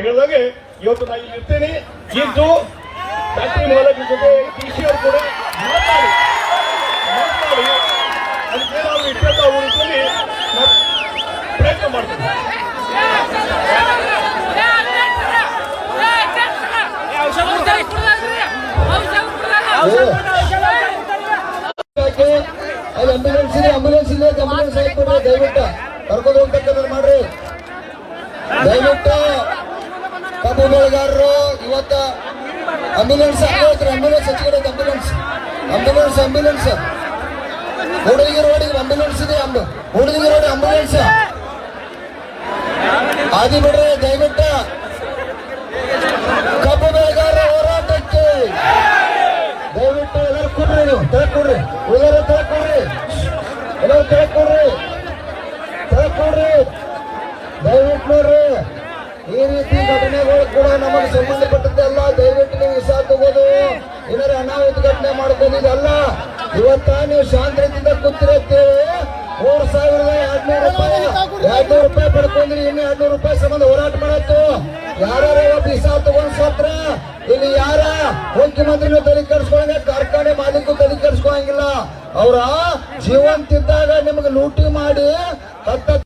ಹೇಳಿದಾಗೆ ಇವತ್ತು ನಾನು ಇಲ್ಲಿ ಇರ್ತೇನೆ. ಇದ್ದು ಫ್ಯಾಕ್ಟರಿ ಮಾಲಕರ ಜೊತೆ ಡಿಸಿ ಅವರು ಕೂಡ ಮಾತಾಡಿ ಅದಕ್ಕೇನಾದ್ರು ಇಷ್ಟೆಲ್ಲ ಉಳಿಸಲಿ ಪ್ರಯತ್ನ ಮಾಡ್ತೀನಿ. ಅಲ್ಲಿ ಆಂಬ್ಯುಲೆನ್ಸ್ ಇದೆ, ಆಂಬ್ಯುಲೆನ್ಸ್ ಹಾಕ್ಬಿಡ್ರಿ, ದಯವಿಟ್ಟು ಕರ್ಕೊಂಡು ಹೋಗ್ತಕ್ಕಂಥ ಮಾಡ್ರಿ. ದಯವಿಟ್ಟು ಕಬ್ಬು ಬೆಳೆಗಾರರು ಇವತ್ತ ಆಂಬ್ಯುಲೆನ್ಸ್ ಹಾಕೋತ್ರಿ, ಆಂಬ್ಯುಲೆನ್ಸ್ ಹಚ್ಚಿದ್ರೆ ಆಂಬ್ಯುಲೆನ್ಸ್ ಹುಡುಗಿ ರೋಡಿಗೆ ಆಂಬ್ಯುಲೆನ್ಸ್ ಇದೆ, ಹುಡುಗಿ ರೋಡ್ ಆಂಬ್ಯುಲೆನ್ಸ್ ಆದಿ ಬಿಡ್ರಿ. ದಯವಿಟ್ಟು ಕಬ್ಬು ಬೆಳೆಗಾರರ ಹೋರಾಟಕ್ಕೆ ದಯವಿಟ್ಟು ಎಲ್ಲರೂ ಕೊಡ್ರಿ, ನೀವು ತೆಗೆದುಕೊಡ್ರಿ, ಎಲ್ಲರೂ ತೆಗೆದುಕೊಡ್ರಿ, ಎಲ್ಲರೂ ತೆಗೆದುಕೊಡ್ರಿ. ದಯವಿಟ್ಟು ನೋಡ್ರಿ, ಈ ರೀತಿ ಘಟನೆಗಳು ಕೂಡ ನಮಗೆ ಸಂಬಂಧಪಟ್ಟಂತೆ ಅಲ್ಲ. ದಯವಿಟ್ಟು ನೀವು ವಿಷ ತಗೋದು ಏನಾರು ಅನಾಹುತ ಘಟನೆ ಮಾಡ್ಕೊಂಡಿದ್ದಲ್ಲ. ಇವತ್ತ ನೀವು ಶಾಂತಿಯಿಂದ ಕೂತಿರುತ್ತೇವೆ. 3,200 ರೂಪಾಯಿ ಪಡ್ಕೊಂಡ್ರಿ, ಇನ್ನು 200 ರೂಪಾಯಿ ಸಂಬಂಧ ಹೋರಾಟ ಮಾಡತ್ತು. ಯಾರು ವಿಷ ತಗೊಂಡ್ ಸತ್ರ ಇಲ್ಲಿ ಯಾರ ಮುಖ್ಯಮಂತ್ರಿನೂ ತಲೆ ಕೆಡಿಸ್ಕೊಂಡ, ಕಾರ್ಖಾನೆ ಮಾಲೀಕರು ತಲೆ ಕೆಡಿಸ್ಕೊಂಗಿಲ್ಲ. ಅವ್ರ ಜೀವಂತಿದ್ದಾಗ ನಿಮ್ಗೆ ಲೂಟಿ ಮಾಡಿ 10